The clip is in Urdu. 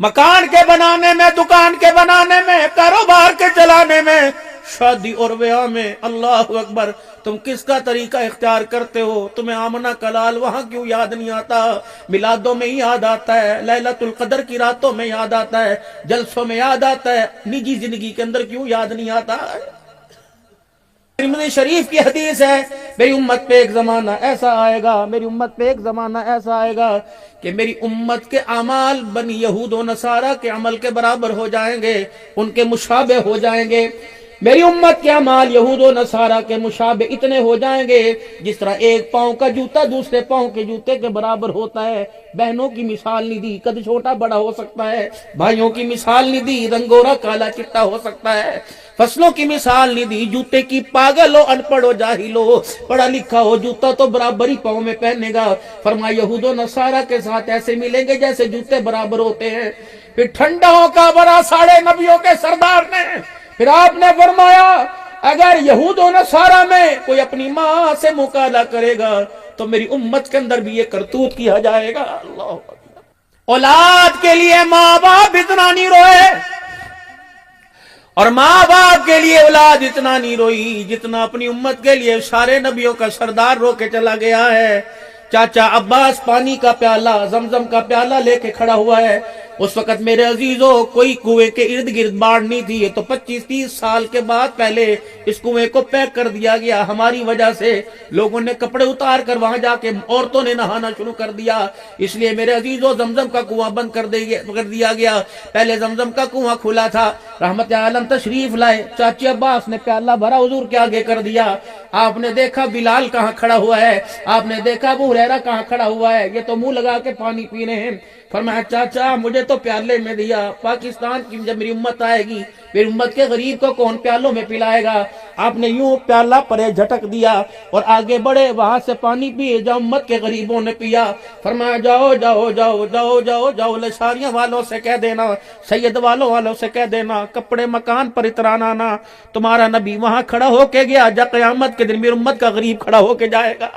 مکان کے بنانے میں، دکان کے بنانے میں، کاروبار کے چلانے میں، شادی اور بیاہ میں، اللہ اکبر، تم کس کا طریقہ اختیار کرتے ہو؟ تمہیں آمنہ کا لال وہاں کیوں یاد نہیں آتا؟ میلادوں میں ہی یاد آتا ہے، لیلۃ القدر کی راتوں میں یاد آتا ہے، جلسوں میں یاد آتا ہے، نجی زندگی کے اندر کیوں یاد نہیں آتا؟ ترمذی شریف کی حدیث ہے، میری امت پہ ایک زمانہ ایسا آئے گا، میری امت پہ ایک زمانہ ایسا آئے گا کہ میری امت کے اعمال بنی یہود و نصارہ کے عمل کے برابر ہو جائیں گے، ان کے مشابہ ہو جائیں گے۔ میری امت کے اعمال یہود و نصارہ کے مشابہ اتنے ہو جائیں گے جس طرح ایک پاؤں کا جوتا دوسرے پاؤں کے جوتے کے برابر ہوتا ہے۔ بہنوں کی مثال نہیں دی، قد چھوٹا بڑا ہو سکتا ہے۔ بھائیوں کی مثال نہیں دی، رنگورا کالا چٹا ہو سکتا ہے۔ فصلوں کی مثال نہیں دی، جوتے کی پاگل ہو، ان پڑھ ہو، جاہل ہو، پڑھا لکھا ہو، جوتا تو برابر ہی پاؤں میں پہنے گا۔ فرمایا یہود و نصارہ کے ساتھ ایسے ملیں گے جیسے جوتے برابر ہوتے ہیں۔ پھر ٹھنڈاؤں کا بڑا ساڑھے نبیوں کے سردار نے پھر آپ نے فرمایا اگر یہود و نصارہ میں کوئی اپنی ماں سے مکالہ کرے گا تو میری امت کے اندر بھی یہ کرتوت کیا جائے گا۔ اللہ اکبر۔ اولاد کے لیے ماں باپ اتنا نہیں روئے، اور ماں باپ کے لیے اولاد اتنا نہیں روئی جتنا اپنی امت کے لیے سارے نبیوں کا سردار رو کے چلا گیا ہے۔ چاچا عباس پانی کا پیالہ، زمزم کا پیالہ لے کے کھڑا ہوا ہے۔ اس وقت میرے عزیزوں کوئی کنویں کے ارد گرد باڑ نہیں تھی، یہ تو 25-30 سال کے بعد پہلے اس کنویں کو پیک کر دیا گیا۔ ہماری وجہ سے لوگوں نے کپڑے اتار کر وہاں جا کے عورتوں نے نہانا شروع کر دیا، اس لیے میرے عزیزوں زمزم کا کنواں بند کر دیا گیا۔ پہلے زمزم کا کنواں کھلا تھا۔ رحمت عالم تشریف لائے، چاچی عباس نے پیالہ بھرا حضور کے آگے کر دیا۔ آپ نے دیکھا بلال کہاں کھڑا ہوا ہے، آپ نے دیکھا ابو ہریرہ کہاں کھڑا ہوا ہے، یہ تو منہ لگا کے پانی پی رہے ہیں۔ فرمایا چاچا مجھے تو پیالے میں دیا، پاکستان کی جب میری امت آئے گی میری امت کے غریب کو کون پیالوں میں پلائے گا؟ آپ نے یوں پیالہ پرے جھٹک دیا اور آگے بڑھے، وہاں سے پانی پیے جا امت کے غریبوں نے پیا۔ فرمایا جاؤ جاؤ جاؤ جاؤ جاؤ جاؤ لشاریاں والوں سے کہہ دینا، سید والوں سے کہہ دینا، کپڑے مکان پر اترانا نہ، تمہارا نبی وہاں کھڑا ہو کے گیا جا قیامت کے دن میری امت کا غریب کھڑا ہو کے جائے گا۔